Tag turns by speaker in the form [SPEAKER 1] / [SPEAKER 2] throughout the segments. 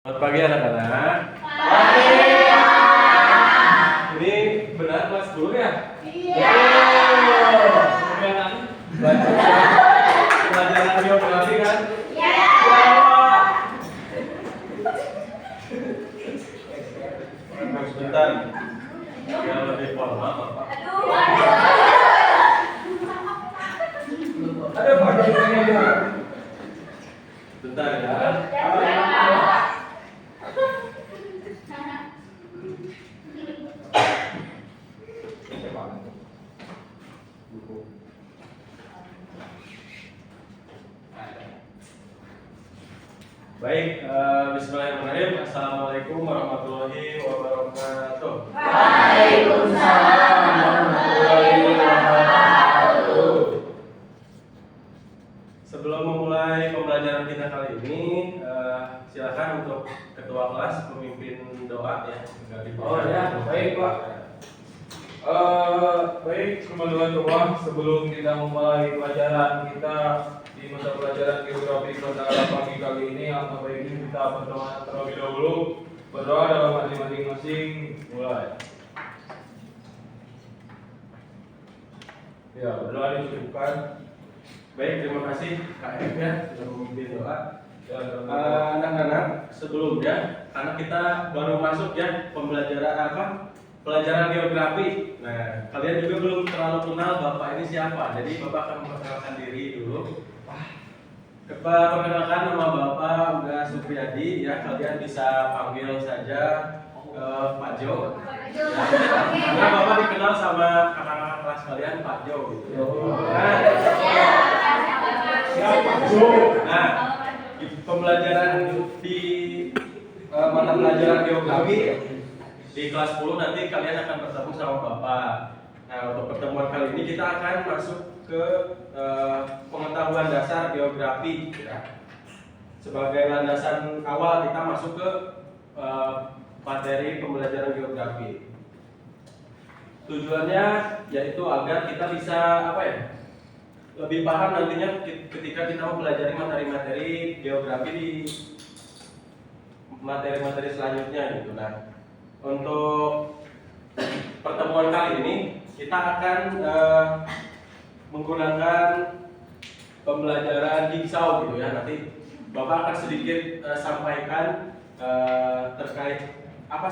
[SPEAKER 1] Selamat pagi anak-anak.
[SPEAKER 2] Pagi.
[SPEAKER 1] Ini benar kelas 10 ya?
[SPEAKER 2] Iya.
[SPEAKER 1] Kemudian belajar pelajaran geografi kan?
[SPEAKER 2] Iya.
[SPEAKER 1] Sebentar. Biar lebih formal, Bapak. Ada Pak ini. Bentar ya. Baik, bismillahirrahmanirrahim. Assalamualaikum warahmatullahi wabarakatuh.
[SPEAKER 2] Waalaikumsalam warahmatullahi wabarakatuh.
[SPEAKER 1] Sebelum memulai pembelajaran kita kali ini, silakan untuk ketua kelas memimpin doa ya.
[SPEAKER 3] Oh ya, baik Pak. Baik teman-teman semua, sebelum kita memulai pelajaran kita di mata pelajaran geografi pada pagi kali ini, alangkah baiknya kita berdoa terlebih dahulu. Berdoa dalam hati masing-masing. Mulai. Ya, berdoa dicukupkan.
[SPEAKER 1] Baik, terima kasih Kak F ya sudah memimpin doa.
[SPEAKER 3] Ya,
[SPEAKER 1] Anak-anak, sebelumnya karena kita baru masuk ya pelajaran geografi. Nah, kalian juga belum terlalu kenal Bapak ini siapa. Jadi Bapak akan memperkenalkan diri dulu. Perkenalkan nama Bapak Uga Supriyadi ya. Kalian bisa panggil saja Pak Jo. Ya, karena Bapak dikenal sama kakak-kakak kelas kalian Pak Jo gitu. Nah, di pembelajaran di mata pelajaran geografi di kelas 10 nanti kalian akan bertemu sama Bapak. Nah, untuk pertemuan kali ini kita akan masuk ke pengetahuan dasar geografi ya. Sebagai landasan awal kita masuk ke materi pembelajaran geografi. Tujuannya yaitu agar kita bisa lebih paham nantinya ketika kita mempelajari materi-materi geografi di materi-materi selanjutnya gitu. Nah, untuk pertemuan kali ini kita akan menggunakan pembelajaran jigsaw gitu ya. Nanti Bapak akan sedikit sampaikan terkait apa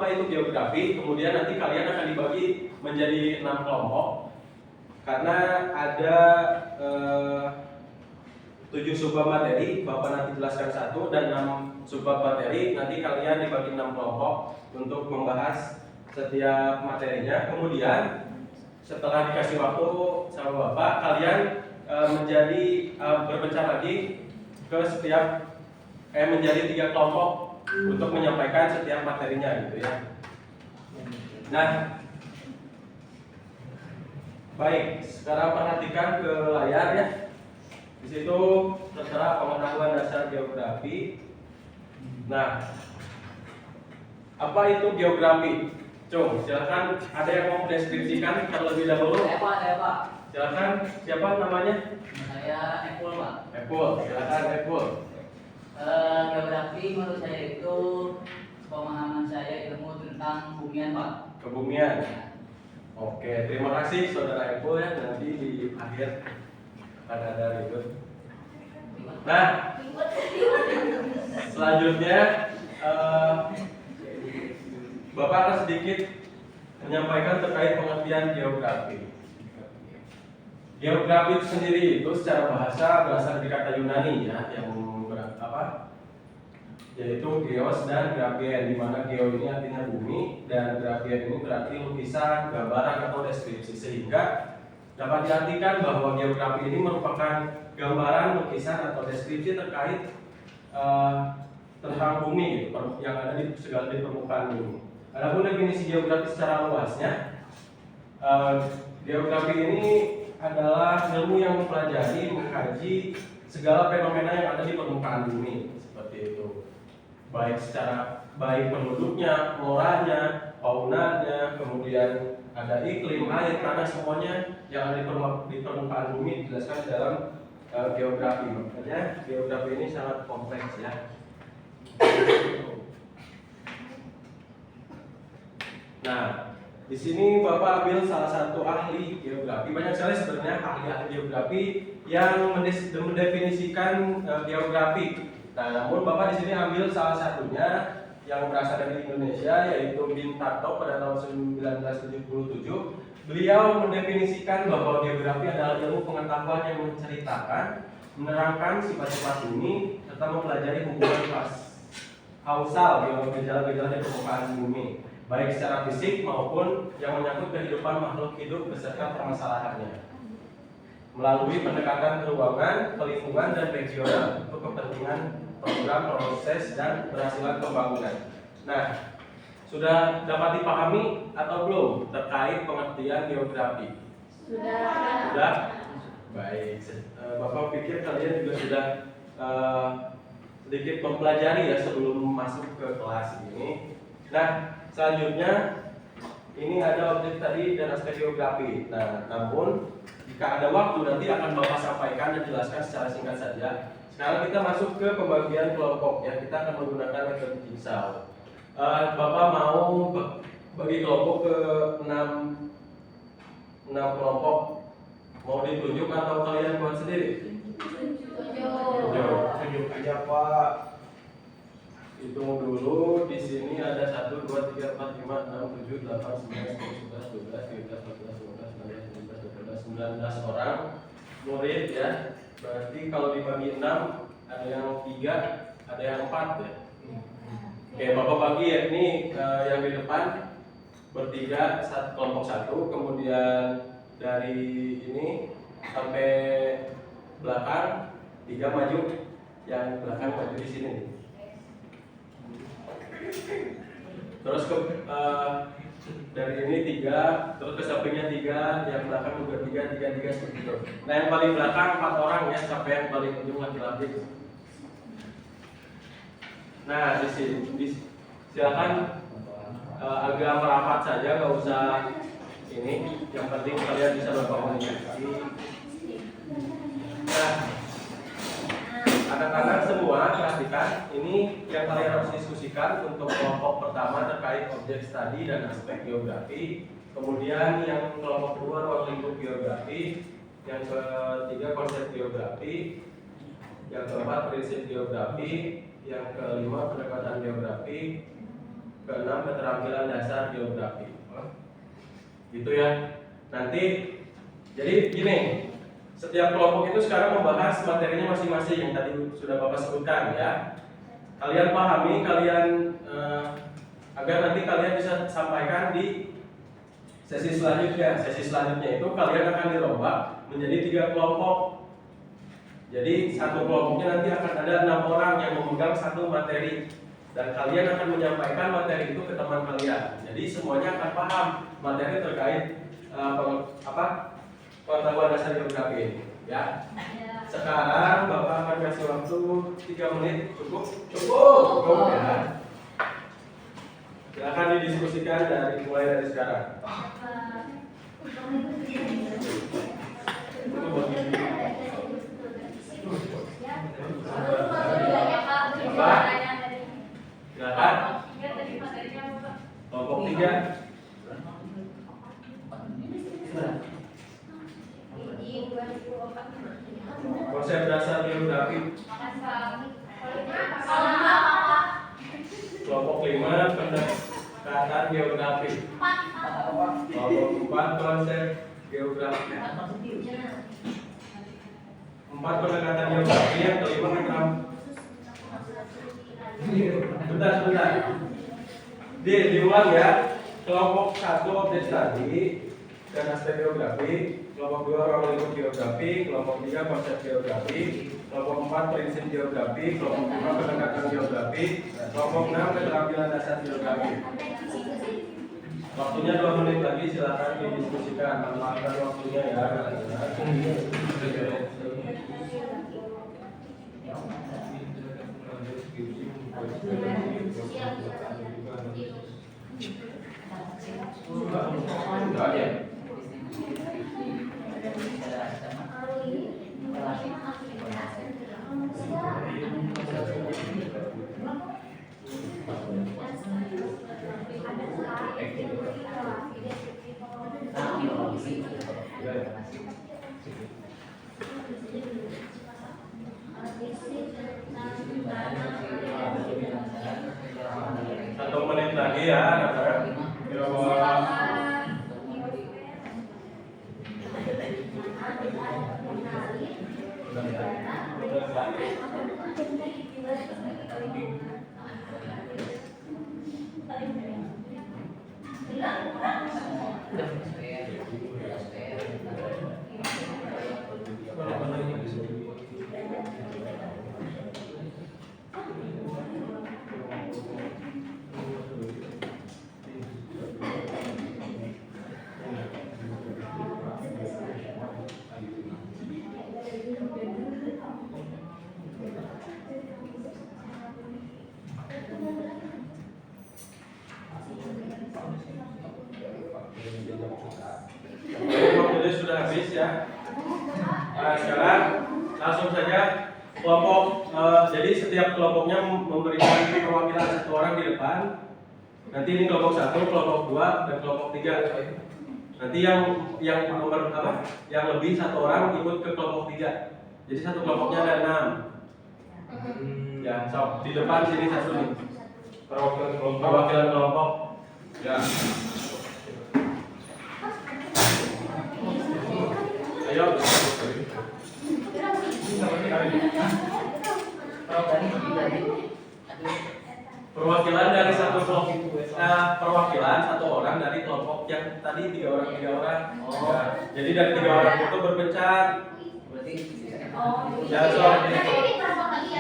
[SPEAKER 1] itu geografi. Kemudian nanti kalian akan dibagi menjadi 6 kelompok karena ada 7 subbab materi. Bapak nanti jelaskan 1 dan 6 subbab materi. Nanti kalian dibagi 6 kelompok untuk membahas setiap materinya. Kemudian setelah dikasih waktu sama Bapak, kalian berpecah lagi ke menjadi 3 kelompok untuk menyampaikan setiap materinya gitu ya. Nah, baik, sekarang perhatikan ke layar ya. Di situ tertera pengetahuan dasar geografi. Nah, apa itu geografi? Cung, silakan, ada yang mau mendeskripsikan terlebih dahulu?
[SPEAKER 4] Saya Pak.
[SPEAKER 1] Silakan, siapa namanya?
[SPEAKER 4] Saya Epul Pak.
[SPEAKER 1] Epul, silakan Epul.
[SPEAKER 4] Geografi menurut saya itu pemahaman saya ilmu tentang bumian Pak.
[SPEAKER 1] Kebumian. Oke, terima kasih Saudara Epul ya. Nanti di akhir akan ada ribut. Nah, selanjutnya Bapak akan sedikit menyampaikan terkait pengertian geografi. Geografi itu sendiri itu secara bahasa berasal dari kata Yunani ya, yang yaitu geos dan grafien, di mana geo ini artinya bumi dan grafien ini berarti lukisan, gambaran atau deskripsi, sehingga dapat diartikan bahwa geografi ini merupakan gambaran, lukisan atau deskripsi terkait tentang bumi gitu, yang ada di permukaan bumi. Adapun definisi geografi secara luasnya, geografi ini adalah ilmu yang mempelajari, mengkaji segala fenomena yang ada di permukaan bumi, seperti itu. Baik penduduknya, floranya, faunanya, kemudian ada iklim, air, tanah, semuanya yang ada di permukaan bumi dijelaskan dalam geografi. Makanya geografi ini sangat kompleks ya. Nah, di sini Bapak ambil salah satu ahli geografi. Banyak sekali sebenarnya ahli-ahli geografi yang mendefinisikan geografi. Nah, namun Bapak di sini ambil salah satunya yang berasal dari Indonesia, yaitu Bintaro pada tahun 1977. Beliau mendefinisikan bahwa geografi adalah ilmu pengetahuan yang menceritakan, menerangkan sifat-sifat bumi, serta mempelajari hubungan kausal gejala-gejala di permukaan bumi, baik secara fisik maupun yang menyangkut kehidupan makhluk hidup beserta permasalahannya, melalui pendekatan keuangan, pelingkungan, dan regional untuk kepentingan program, proses, dan keberhasilan pembangunan. Nah, sudah dapat dipahami atau belum terkait pengertian geografi?
[SPEAKER 2] Sudah.
[SPEAKER 1] Sudah? Baik. Bapak pikir kalian juga sudah sedikit mempelajari ya sebelum masuk ke kelas ini. Nah, selanjutnya ini ada objek tadi dan aspek geografi. Nah, namun jika ada waktu nanti akan Bapak sampaikan dan jelaskan secara singkat saja. Sekarang kita masuk ke pembagian kelompok ya. Kita akan menggunakan metode jigsaw. Bapak mau bagi kelompok ke 6 kelompok. Mau ditunjuk atau kalian buat sendiri? Tunjuk aja Pak. Hitung dulu. Di sini ada 1, 2, 3, 4, 5, 6, 7, 8, 9, 10, 11, 12, 13, 14, 15, 16, 17, 18, 19 orang murid ya. Berarti kalau dibagi 6 ada yang 3, ada yang 4 ya. Oke, Bapak bagi ya, ini yang di depan bertiga, kelompok 1, kemudian dari ini sampai belakang 3 maju, yang belakang maju di sini. Terus dari ini 3, terus ke sampingnya 3, yang belakang juga 3 seperti itu. Nah, yang paling belakang 4 orang ya, sampai yang paling ujung laki-laki. Nah, di sini silakan agak merapat saja, nggak usah ini. Yang penting kalian bisa berkomunikasi. Nah, anak-anak semua perhatikan, ini yang kalian harus diskusikan untuk kelompok pertama terkait objek studi dan aspek geografi. Kemudian yang kelompok kedua ruang lingkup geografi. Yang ketiga konsep geografi. Yang keempat prinsip geografi. Yang kelima pendekatan geografi. Keenam keterampilan dasar geografi. Gitu ya. Nanti jadi gini, setiap kelompok itu sekarang membahas materinya masing-masing yang tadi sudah Bapak sebutkan ya. Kalian pahami, agar nanti kalian bisa sampaikan di sesi selanjutnya. Sesi selanjutnya itu kalian akan dirombak menjadi 3 kelompok. Jadi satu kelompoknya nanti akan ada 6 orang yang memegang satu materi, dan kalian akan menyampaikan materi itu ke teman kalian. Jadi semuanya akan paham materi terkait pengetahuan dasar geografi ini ya. Sekarang Bapak akan kasih waktu 3 menit. Cukup ya. Silakan didiskusikan mulai dari sekarang. Silakan. Kelompok 3. Konsep dasar geografi. Kelompok 5 pendekatan geografi. Kelompok 4 konsep geografi. 4 pendekatan geografi, yang kelima Sebentar. Diulang ya. Kelompok 1 objek studi dan aspek geografi, kelompok 2 ruang lingkup geografi, kelompok 3 konsep geografi, kelompok 4 prinsip geografi, kelompok 5 pendekatan geografi, kelompok 6 keterampilan dasar geografi. Waktunya 2 menit lagi, silakan didiskusikan. Manfaatkan waktunya ya. Enggak ya. Satu menit lagi ya, anak-anak.
[SPEAKER 3] Ya, Pak.
[SPEAKER 1] Waktunya sudah habis ya. Nah, sekarang langsung saja kelompok. Jadi setiap kelompoknya memberikan perwakilan satu orang di depan. Nanti ini kelompok 1, kelompok 2, dan kelompok 3. Nanti yang nomor apa? Yang lebih satu orang ikut ke kelompok 3. Jadi satu kelompoknya ada 6. Ya, so, di depan sini satu nih.
[SPEAKER 3] Perwakilan kelompok.
[SPEAKER 1] Perwakilan kelompok.
[SPEAKER 3] Ya.
[SPEAKER 1] Ayo. Perwakilan dari satu kelompok. Perwakilan satu orang dari kelompok yang tadi 3 orang.
[SPEAKER 4] Oh.
[SPEAKER 1] Ya, jadi dari 3 orang itu berpencar.
[SPEAKER 4] Berarti
[SPEAKER 1] Ya, so,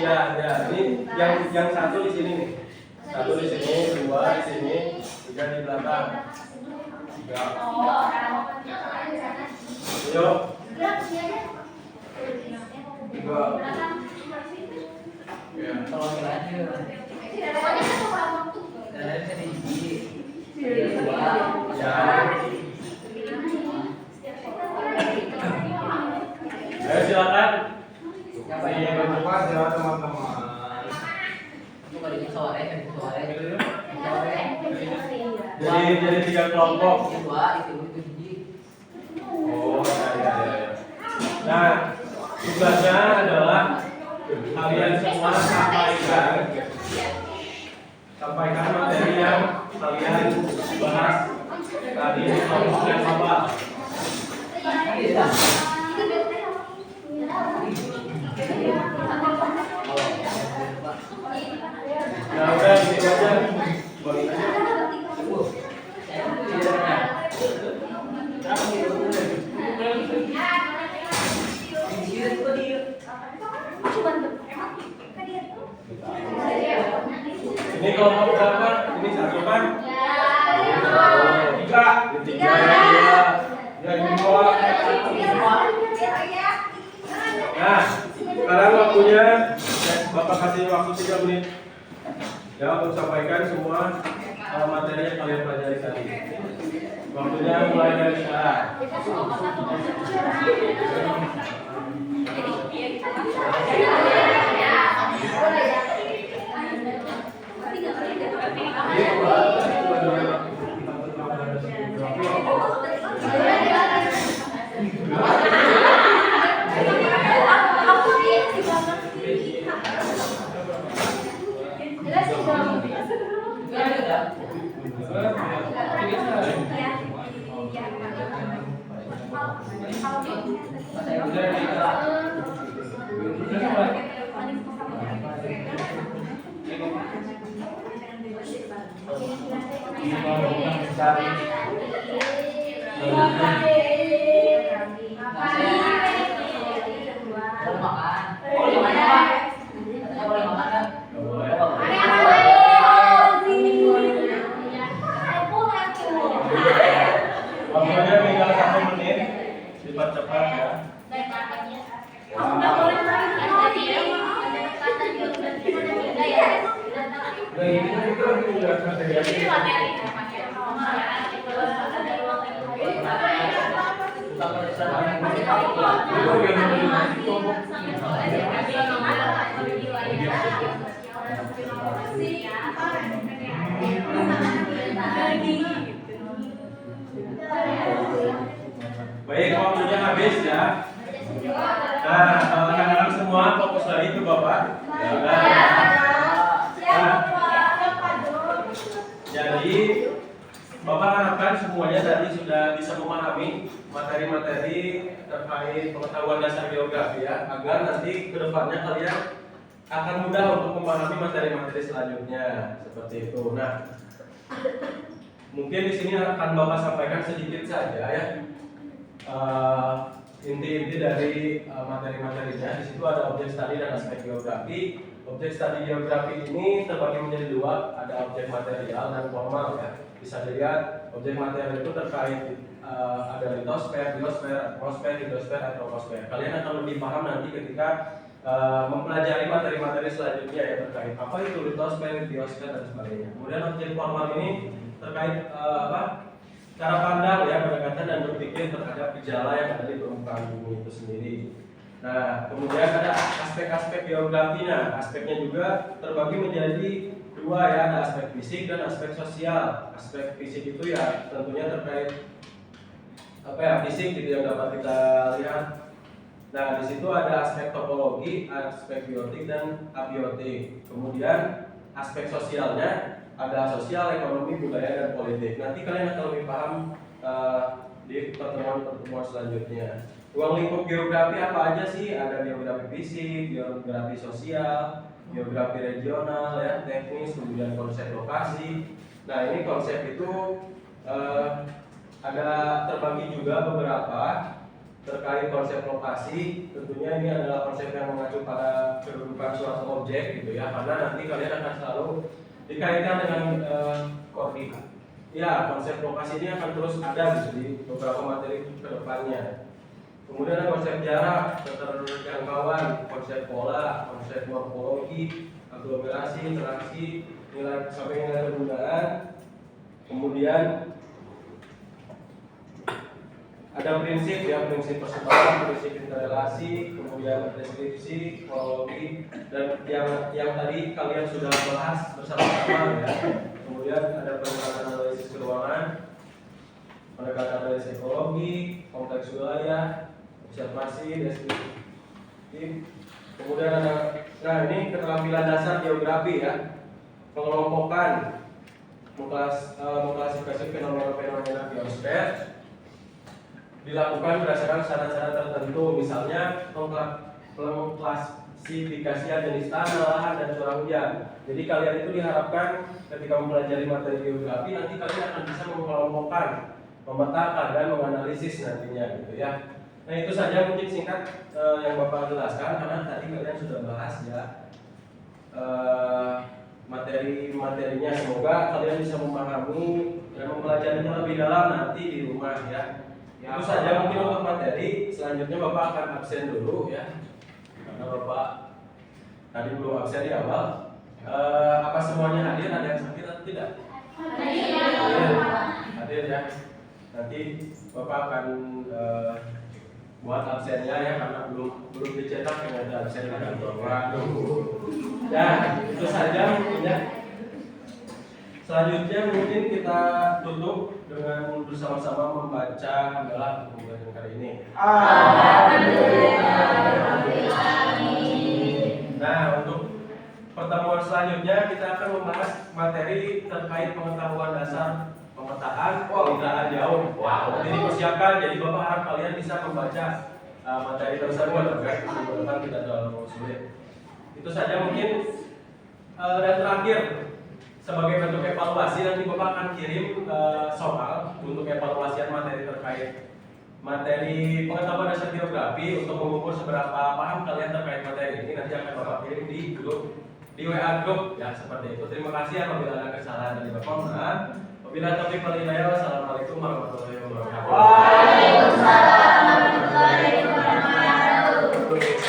[SPEAKER 1] ya, ini yang satu di sini nih. Satu di sini, 2 di sini, 3 di belakang. 3. Ayo.
[SPEAKER 3] 3. Ya.
[SPEAKER 4] perwakilannya dari segi
[SPEAKER 1] Ya. Ayo silakan.
[SPEAKER 3] Ini berbuka ya teman-teman.
[SPEAKER 1] Jadi 3 kelompok.
[SPEAKER 3] Oh, ya.
[SPEAKER 1] Nah, tugasnya adalah kalian semua sampaikan materi yang kalian bahas tadi di kelompok yang sama. Ya udah gitu aja. Balik aja. Ini kelompok berapa? Ini 1 kan? 3. 3 ya 2. Nah, sekarang waktunya Bapak kasih waktu 3 menit. Ya, untuk sampaikan semua materi yang kalian pelajari tadi. Waktunya mulai dari sekarang. Waktunya tinggal 1 menit. Cepat-cepat ya.
[SPEAKER 2] Terima kasih.
[SPEAKER 1] Baik, waktunya habis ya. Nah, anak-anak semua fokus lagi ke Bapak. Jadi, Bapak harapkan semuanya tadi sudah bisa memahami materi-materi terkait pengetahuan dasar geografi ya, agar nanti kedepannya kalian akan mudah untuk memahami materi-materi selanjutnya seperti itu. Nah, mungkin di sini akan Bapak sampaikan sedikit saja ya. Inti-inti dari materi-materinya. Di situ ada objek studi dan aspek geografi. Objek studi geografi ini terbagi menjadi dua, ada objek material dan formal ya. Bisa dilihat objek material itu terkait ada litosfer, biosfer, atmosfer, hidrosfer, atau troposfer. Kalian akan lebih paham nanti ketika mempelajari materi-materi selanjutnya ya terkait apa itu litosfer, biosfer dan sebagainya. Kemudian objek formal ini terkait cara pandang ya, pendekatan dan berpikir terhadap gejala yang ada di permukaan bumi itu sendiri. Nah, kemudian ada aspek-aspek geografinya. Aspeknya juga terbagi menjadi dua ya, ada aspek fisik dan aspek sosial. Aspek fisik itu ya tentunya terkait fisik gitu yang dapat kita lihat. Nah, di situ ada aspek topologi, aspek biotik dan abiotik. Kemudian aspek sosialnya ada sosial, ekonomi, budaya, dan politik. Nanti kalian akan lebih paham di pertemuan selanjutnya. Ruang lingkup geografi apa aja sih? Ada geografi fisik, geografi sosial, geografi regional, ya, teknis, kemudian konsep lokasi. Nah, ini konsep itu ada terbagi juga beberapa terkait konsep lokasi. Tentunya ini adalah konsep yang mengacu pada kedudukan suatu objek gitu ya, karena nanti kalian akan selalu dikaitkan dengan koordinat. Ya, konsep lokasi ini akan terus ada gitu di beberapa materi ke depannya. Kemudian ada konsep jarak, keterjangkauan, konsep pola, konsep morfologi, aglomerasi, interaksi, nilai sampai nilai penggunaan. Kemudian ada prinsip ya, prinsip persebaran, prinsip interrelasi, kemudian deskripsi, kronologi, dan yang tadi kalian sudah bahas bersama-sama ya. Kemudian ada pendekatan analisis keuangan, pendekatan analisis ekologi, kompleks wilayah, observasi, deskripsi. Kemudian ada, nah ini keterampilan dasar geografi ya, pengelompokan, mengklasifikasi fenomena-fenomena biosfer dilakukan berdasarkan syarat-syarat tertentu, misalnya pengklasifikasian jenis tanah, lahan, dan curah hujan. Jadi kalian itu diharapkan ketika mempelajari materi geografi nanti kalian akan bisa mengelompokkan, memetakan dan menganalisis nantinya gitu ya. Nah itu saja mungkin singkat yang Bapak jelaskan, karena tadi kalian sudah bahas ya materi-materinya. Semoga kalian bisa memahami dan mempelajarinya lebih dalam nanti di rumah ya. Itu saja mungkin untuk materi. Selanjutnya Bapak akan absen dulu ya, karena Bapak tadi belum absen di awal. Apa semuanya hadir? Ada yang sakit atau tidak? Hadir ya. Nanti Bapak akan buat absennya ya, karena belum dicetak ternyata absen di kantor. Ya, itu saja mungkin ya. Selanjutnya mungkin kita tutup dengan bersama-sama membaca hamdalah untuk pembelajaran kali ini. Nah, untuk pertemuan selanjutnya kita akan membahas materi terkait pengetahuan dasar pemetaan penginderaan jauh. Wow. Jadi dipersiapkan, jadi Bapak harap kalian bisa membaca materi tersebut terkait depan tidak terlalu sulit. Itu saja mungkin. Dan terakhir, sebagai bentuk evaluasi nanti Bapak akan kirim soal untuk evaluasian materi terkait materi pengetahuan dasar geografi untuk mengukur seberapa paham kalian terkait materi ini. Nanti akan Bapak kirim di grup, di WA grup ya, seperti itu. Terima kasih apabila ada kesalahan dari Bapak. Wabillahi taufiq wal hidayah. Wassalamualaikum warahmatullahi wabarakatuh.
[SPEAKER 2] Waalaikumsalam warahmatullahi wabarakatuh.